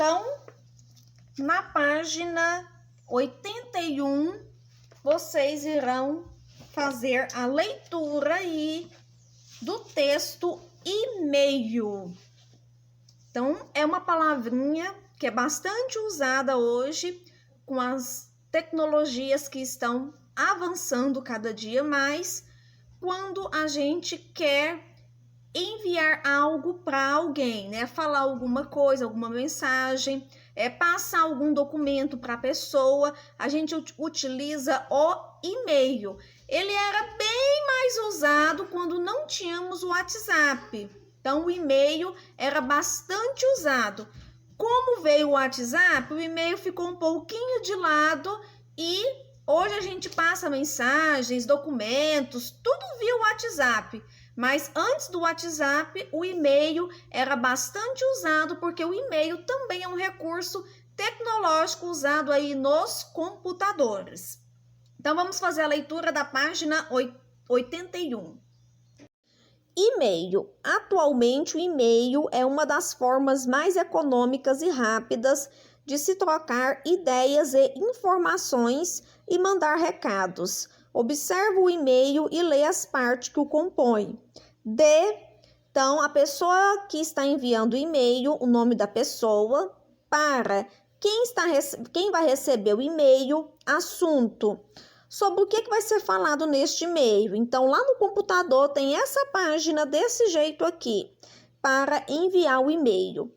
Então, na página 81, vocês irão fazer a leitura aí do texto e-mail. Então, é uma palavrinha que é bastante usada hoje com as tecnologias que estão avançando cada dia mais, quando a gente quer enviar algo para alguém, né? Falar alguma coisa, alguma mensagem, passar algum documento para a pessoa, a gente utiliza o e-mail. Ele era bem mais usado quando não tínhamos o WhatsApp. Então, o e-mail era bastante usado. Como veio o WhatsApp, o e-mail ficou um pouquinho de lado e hoje a gente passa mensagens, documentos, tudo via WhatsApp. Mas antes do WhatsApp, o e-mail era bastante usado porque o e-mail também é um recurso tecnológico usado aí nos computadores. Então, vamos fazer a leitura da página 81. E-mail. Atualmente, o e-mail é uma das formas mais econômicas e rápidas de se trocar ideias e informações e mandar recados. Observe o e-mail e lê as partes que o compõem. Então, a pessoa que está enviando o e-mail, o nome da pessoa, para quem vai receber o e-mail, assunto. Sobre o que vai ser falado neste e-mail. Então, lá no computador tem essa página desse jeito aqui, para enviar o e-mail.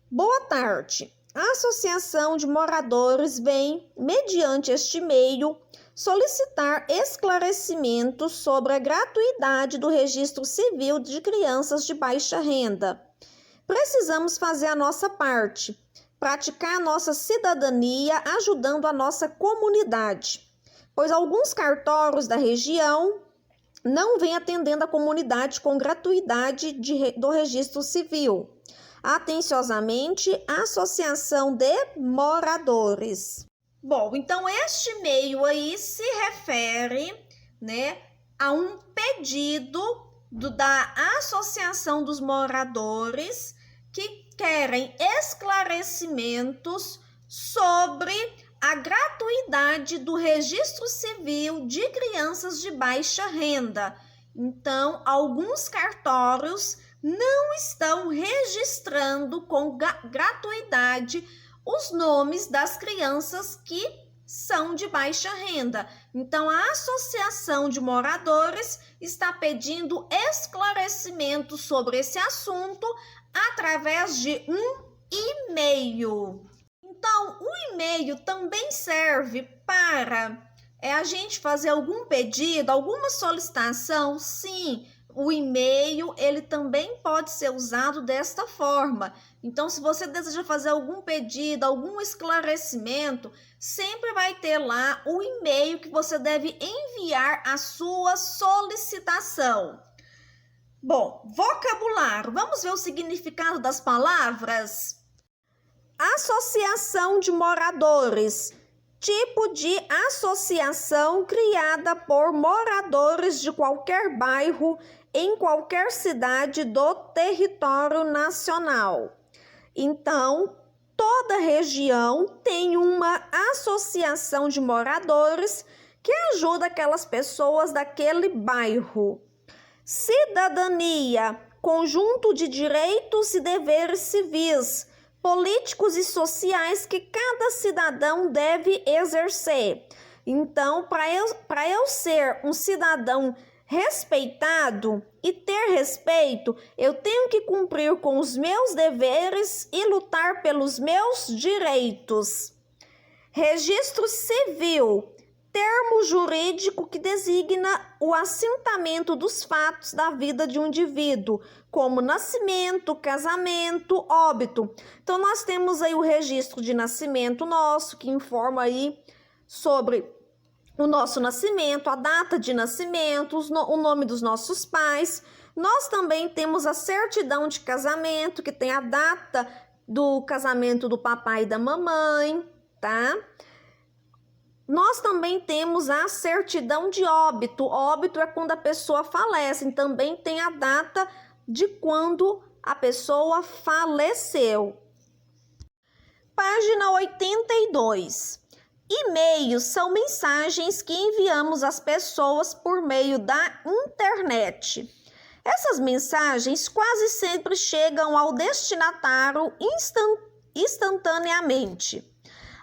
Boa tarde. A Associação de Moradores vem, mediante este e-mail, solicitar esclarecimentos sobre a gratuidade do Registro Civil de Crianças de Baixa Renda. Precisamos fazer a nossa parte, praticar a nossa cidadania ajudando a nossa comunidade, pois alguns cartórios da região não vêm atendendo a comunidade com gratuidade do Registro Civil. Atenciosamente, Associação de Moradores. Bom, então este e-mail aí se refere, né, a um pedido da Associação dos Moradores que querem esclarecimentos sobre a gratuidade do Registro Civil de Crianças de Baixa Renda. Então, alguns cartórios não estão registrando com gratuidade os nomes das crianças que são de baixa renda. Então, a Associação de Moradores está pedindo esclarecimento sobre esse assunto através de um e-mail. Então, o e-mail também serve para a gente fazer algum pedido, alguma solicitação. Sim, o e-mail ele também pode ser usado desta forma. Então, se você deseja fazer algum pedido, algum esclarecimento, sempre vai ter lá o e-mail que você deve enviar a sua solicitação. Bom, vocabulário. Vamos ver o significado das palavras? Associação de moradores. Tipo de associação criada por moradores de qualquer bairro em qualquer cidade do território nacional. Então, toda região tem uma associação de moradores que ajuda aquelas pessoas daquele bairro. Cidadania, conjunto de direitos e deveres civis, políticos e sociais que cada cidadão deve exercer. Então, para eu ser um cidadão respeitado e ter respeito, eu tenho que cumprir com os meus deveres e lutar pelos meus direitos. Registro civil, termo jurídico que designa o assentamento dos fatos da vida de um indivíduo, como nascimento, casamento, óbito. Então, nós temos aí o registro de nascimento nosso, que informa aí sobre o nosso nascimento, a data de nascimento, o nome dos nossos pais. Nós também temos a certidão de casamento, que tem a data do casamento do papai e da mamãe, tá? Nós também temos a certidão de óbito. Óbito é quando a pessoa falece, e também tem a data de quando a pessoa faleceu. Página 82. E-mails são mensagens que enviamos às pessoas por meio da internet. Essas mensagens quase sempre chegam ao destinatário instantaneamente.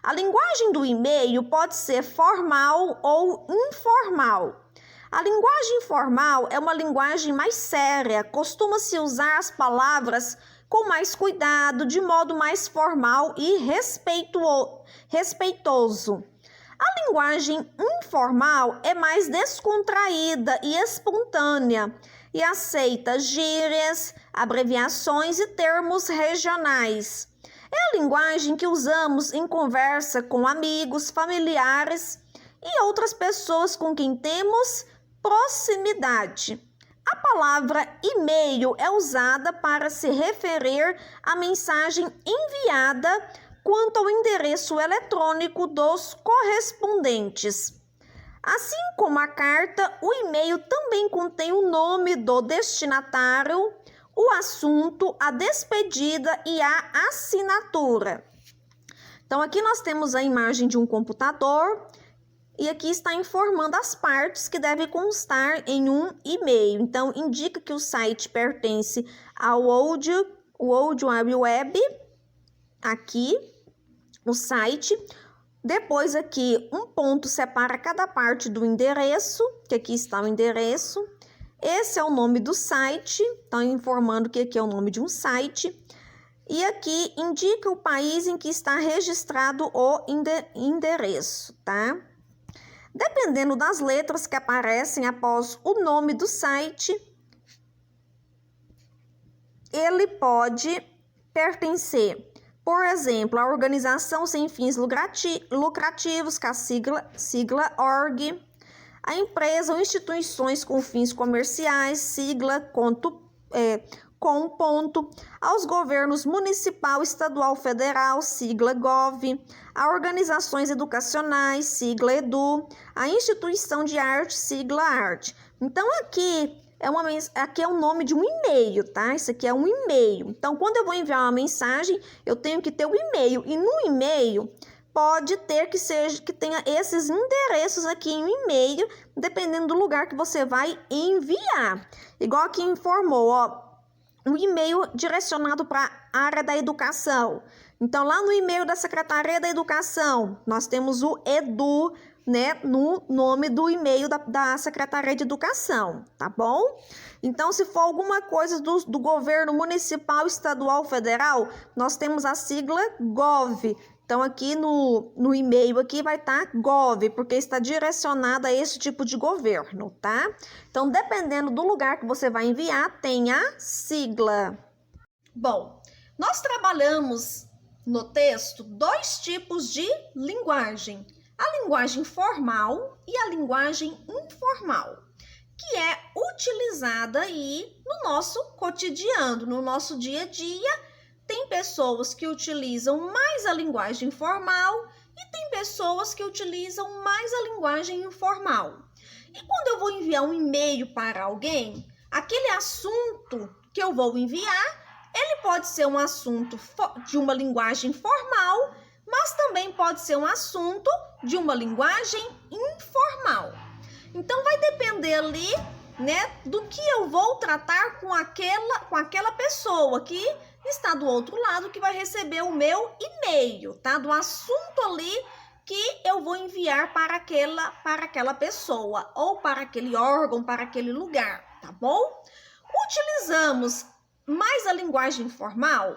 A linguagem do e-mail pode ser formal ou informal. A linguagem formal é uma linguagem mais séria, costuma-se usar as palavras com mais cuidado, de modo mais formal e respeitoso. A linguagem informal é mais descontraída e espontânea e aceita gírias, abreviações e termos regionais. É a linguagem que usamos em conversa com amigos, familiares e outras pessoas com quem temos proximidade. A palavra e-mail é usada para se referir à mensagem enviada quanto ao endereço eletrônico dos correspondentes. Assim como a carta, o e-mail também contém o nome do destinatário, o assunto, a despedida e a assinatura. Então, aqui nós temos a imagem de um computador e aqui está informando as partes que devem constar em um e-mail. Então, indica que o site pertence ao World Wide Web, aqui, o site. Depois aqui, um ponto separa cada parte do endereço, que aqui está o endereço. Esse é o nome do site, então informando que aqui é o nome de um site. E aqui indica o país em que está registrado o endereço, tá? Dependendo das letras que aparecem após o nome do site, ele pode pertencer, por exemplo, a organização sem fins lucrativos, com a sigla org, a empresa ou instituições com fins comerciais, sigla com ponto, aos governos municipal, estadual, federal, sigla gov, a organizações educacionais, sigla edu, a instituição de arte, sigla arte. Então, aqui é o nome de um e-mail, tá? Isso aqui é um e-mail. Então, quando eu vou enviar uma mensagem, eu tenho que ter o e-mail. E no e-mail, pode ter que tenha esses endereços aqui em um e-mail, dependendo do lugar que você vai enviar. Igual aqui informou, ó, um e-mail direcionado para a área da educação. Então, lá no e-mail da Secretaria da Educação, nós temos o edu, né, no nome do e-mail da Secretaria de Educação, tá bom? Então, se for alguma coisa do governo municipal, estadual, federal, nós temos a sigla GOV. Então, aqui no e-mail aqui vai estar GOV, porque está direcionada a esse tipo de governo, tá? Então, dependendo do lugar que você vai enviar, tem a sigla. Bom, nós trabalhamos no texto dois tipos de linguagem. A linguagem formal e a linguagem informal, que é utilizada aí no nosso cotidiano, no nosso dia a dia. Tem pessoas que utilizam mais a linguagem formal e tem pessoas que utilizam mais a linguagem informal. E quando eu vou enviar um e-mail para alguém, aquele assunto que eu vou enviar, ele pode ser um assunto de uma linguagem formal, mas também pode ser um assunto de uma linguagem informal. Então, vai depender ali, né, do que eu vou tratar com aquela pessoa que está do outro lado, que vai receber o meu e-mail, tá? Do assunto ali que eu vou enviar para aquela pessoa, ou para aquele órgão, para aquele lugar, tá bom? Utilizamos mais a linguagem formal,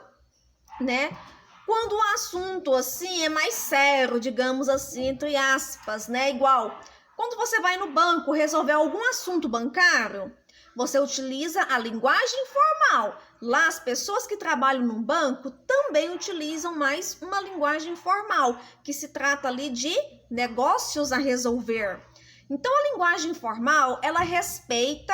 né? Quando o assunto, assim, é mais sério, digamos assim, entre aspas, né? Igual, quando você vai no banco resolver algum assunto bancário, você utiliza a linguagem formal. Lá, as pessoas que trabalham no banco também utilizam mais uma linguagem formal, que se trata ali de negócios a resolver. Então, a linguagem formal, ela respeita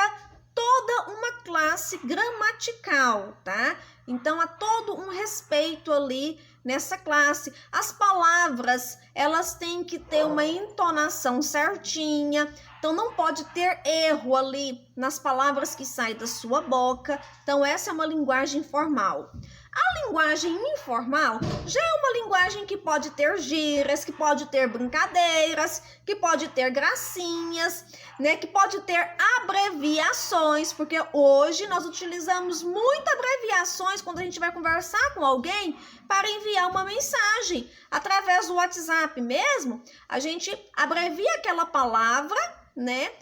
toda uma classe gramatical, tá? Então, há todo um respeito ali nessa classe. As palavras, elas têm que ter uma entonação certinha. Então, não pode ter erro ali nas palavras que saem da sua boca. Então, essa é uma linguagem formal. A linguagem informal já é uma linguagem que pode ter gírias, que pode ter brincadeiras, que pode ter gracinhas, né? Que pode ter abreviações, porque hoje nós utilizamos muitas abreviações quando a gente vai conversar com alguém para enviar uma mensagem. Através do WhatsApp mesmo, a gente abrevia aquela palavra, né?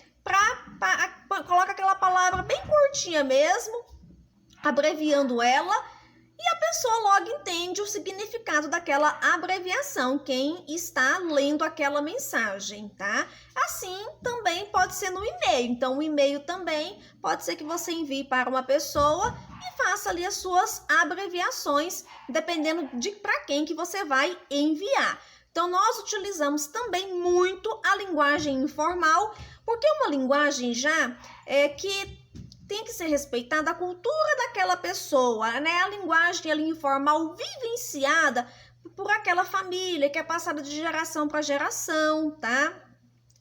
Coloca aquela palavra bem curtinha mesmo, abreviando ela, e a pessoa logo entende o significado daquela abreviação, quem está lendo aquela mensagem, tá? Assim também pode ser no e-mail. Então, o e-mail também pode ser que você envie para uma pessoa e faça ali as suas abreviações, dependendo de para quem que você vai enviar. Então, nós utilizamos também muito a linguagem informal, porque é uma linguagem já que tem que ser respeitada a cultura daquela pessoa, né? A linguagem ali informal vivenciada por aquela família que é passada de geração para geração, tá?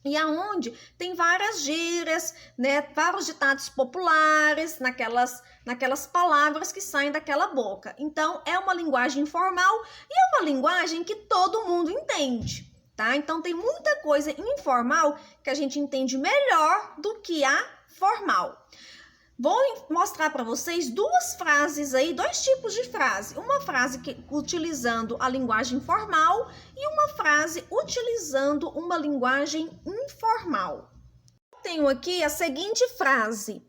E aonde tem várias gírias, né? Vários ditados populares naquelas palavras que saem daquela boca. Então, é uma linguagem informal e é uma linguagem que todo mundo entende, tá? Então, tem muita coisa informal que a gente entende melhor do que a formal. Vou mostrar para vocês duas frases aí, dois tipos de frase. Uma frase utilizando a linguagem formal e uma frase utilizando uma linguagem informal. Tenho aqui a seguinte frase: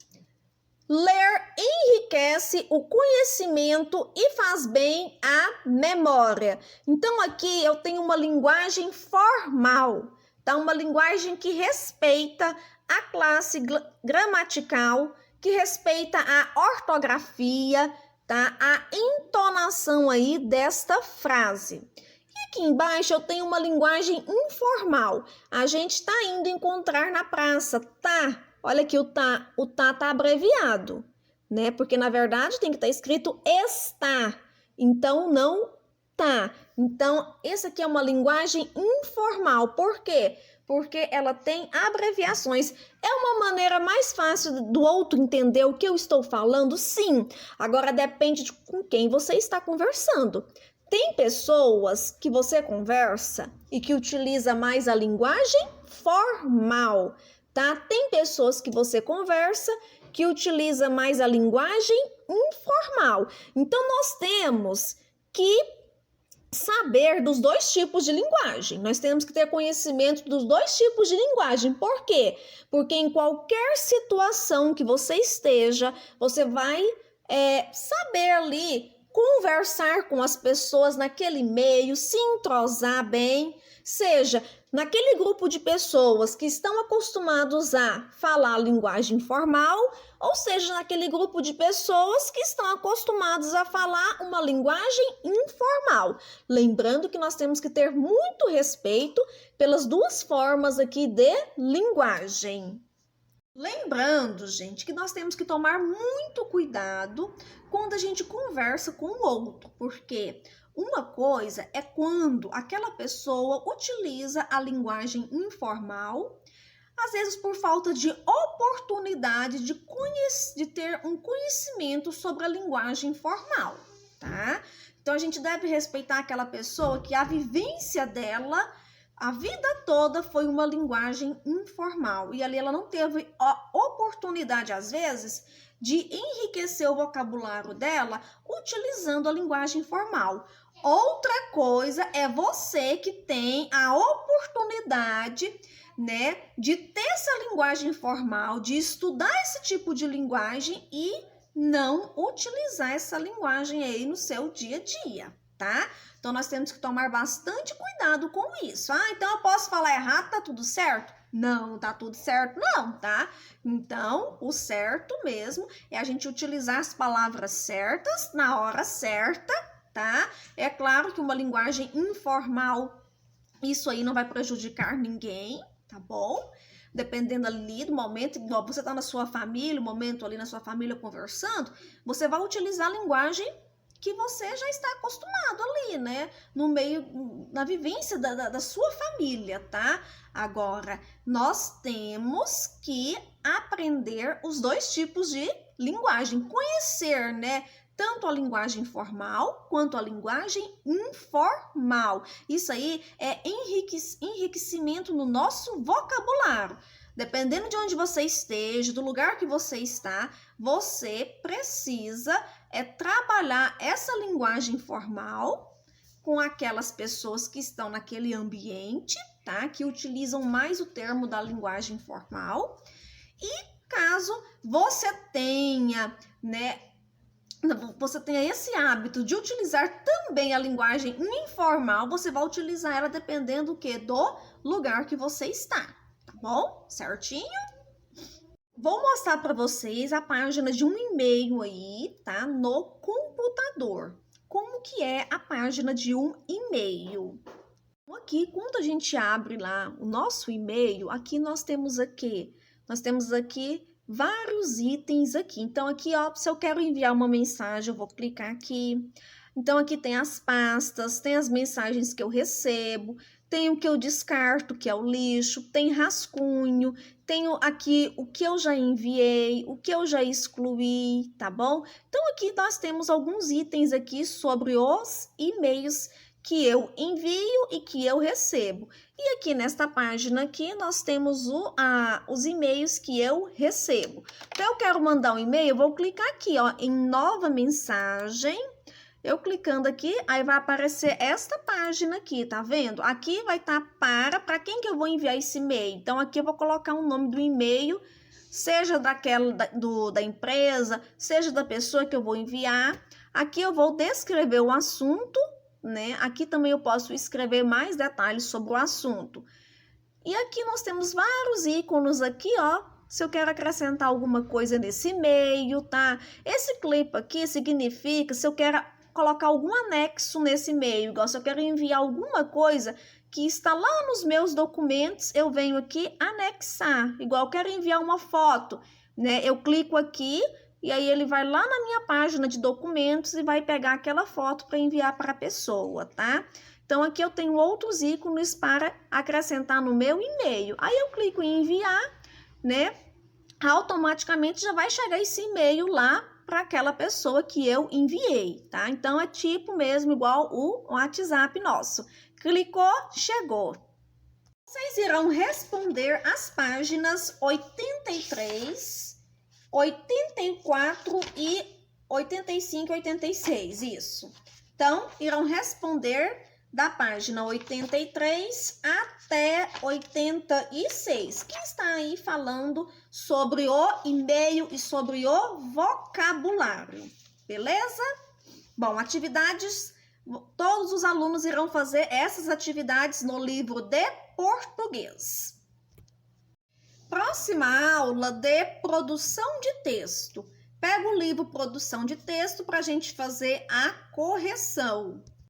ler enriquece o conhecimento e faz bem à memória. Então aqui eu tenho uma linguagem formal, tá? Uma linguagem que respeita a classe gramatical, que respeita a ortografia, tá? A entonação aí desta frase. E aqui embaixo eu tenho uma linguagem informal. A gente está indo encontrar na praça, tá? Olha aqui o tá tá abreviado, né? Porque na verdade tem que estar escrito está. Então não tá. Então essa aqui é uma linguagem informal. Por quê? Porque ela tem abreviações. É uma maneira mais fácil do outro entender o que eu estou falando? Sim. Agora depende de com quem você está conversando. Tem pessoas que você conversa e que utiliza mais a linguagem formal, tá? Tem pessoas que você conversa que utiliza mais a linguagem informal. Então nós temos que saber dos dois tipos de linguagem. Nós temos que ter conhecimento dos dois tipos de linguagem. Por quê? Porque em qualquer situação que você esteja, você vai saber ali conversar com as pessoas naquele meio, se entrosar bem, seja naquele grupo de pessoas que estão acostumados a falar a linguagem formal, ou seja, naquele grupo de pessoas que estão acostumados a falar uma linguagem informal. Lembrando que nós temos que ter muito respeito pelas duas formas aqui de linguagem. Lembrando, gente, que nós temos que tomar muito cuidado quando a gente conversa com o outro, porque uma coisa é quando aquela pessoa utiliza a linguagem informal, às vezes por falta de oportunidade de ter um conhecimento sobre a linguagem formal, tá? Então a gente deve respeitar aquela pessoa que a vivência dela a vida toda foi uma linguagem informal e ali ela não teve a oportunidade, às vezes, de enriquecer o vocabulário dela utilizando a linguagem formal. Outra coisa é você que tem a oportunidade, né, de ter essa linguagem formal, de estudar esse tipo de linguagem e não utilizar essa linguagem aí no seu dia a dia, tá? Então, nós temos que tomar bastante cuidado com isso. Ah, então eu posso falar errado, tá tudo certo? Não, não tá tudo certo não, tá? Então, o certo mesmo é a gente utilizar as palavras certas na hora certa, tá? É claro que uma linguagem informal, isso aí não vai prejudicar ninguém, tá bom? Dependendo ali do momento, igual você tá na sua família, o momento ali na sua família conversando, você vai utilizar a linguagem que você já está acostumado ali, né? No meio, na vivência da sua família, tá? Agora, nós temos que aprender os dois tipos de linguagem, conhecer, né? tanto a linguagem formal quanto a linguagem informal. Isso aí é enriquecimento no nosso vocabulário. Dependendo de onde você esteja, do lugar que você está, você precisa trabalhar essa linguagem formal com aquelas pessoas que estão naquele ambiente, tá? Que utilizam mais o termo da linguagem formal. E caso você tenha, né, você tenha esse hábito de utilizar também a linguagem informal, você vai utilizar ela dependendo do quê? Do lugar que você está, tá bom? Certinho? Vou mostrar para vocês a página de um e-mail aí, tá? No computador. Como que é a página de um e-mail? Aqui, quando a gente abre lá o nosso e-mail, aqui nós temos aqui vários itens aqui. Então, aqui, ó, se eu quero enviar uma mensagem, eu vou clicar aqui. Então, aqui tem as pastas, tem as mensagens que eu recebo, tem o que eu descarto, que é o lixo, tem rascunho, tenho aqui o que eu já enviei, o que eu já excluí, tá bom? Então, aqui nós temos alguns itens aqui sobre os e-mails que eu envio e que eu recebo. E aqui nesta página aqui nós temos os e-mails que eu recebo. Então, eu quero mandar um e-mail, eu vou clicar aqui, ó, em nova mensagem. Eu clicando aqui, aí vai aparecer esta página aqui, tá vendo? Aqui vai estar para quem que eu vou enviar esse e-mail. Então, aqui eu vou colocar o nome do e-mail, seja da empresa, seja da pessoa que eu vou enviar. Aqui eu vou descrever o assunto, né? Aqui também eu posso escrever mais detalhes sobre o assunto. E aqui nós temos vários ícones aqui, ó, se eu quero acrescentar alguma coisa nesse e-mail, tá? Esse clipe aqui significa se eu quero colocar algum anexo nesse e-mail, igual se eu quero enviar alguma coisa que está lá nos meus documentos, eu venho aqui anexar, igual eu quero enviar uma foto, né? Eu clico aqui e aí ele vai lá na minha página de documentos e vai pegar aquela foto para enviar para a pessoa, tá? Então, aqui eu tenho outros ícones para acrescentar no meu e-mail. Aí eu clico em enviar, né? Automaticamente já vai chegar esse e-mail lá para aquela pessoa que eu enviei, tá? Então, é tipo mesmo igual o WhatsApp nosso. Clicou, chegou. Vocês irão responder as páginas 83, 84 e 85 e 86, isso. Então, irão responder da página 83 até 86, que está aí falando sobre o e-mail e sobre o vocabulário, beleza? Bom, atividades, todos os alunos irão fazer essas atividades no livro de português. Próxima aula de produção de texto. Pega o livro Produção de Texto para a gente fazer a correção.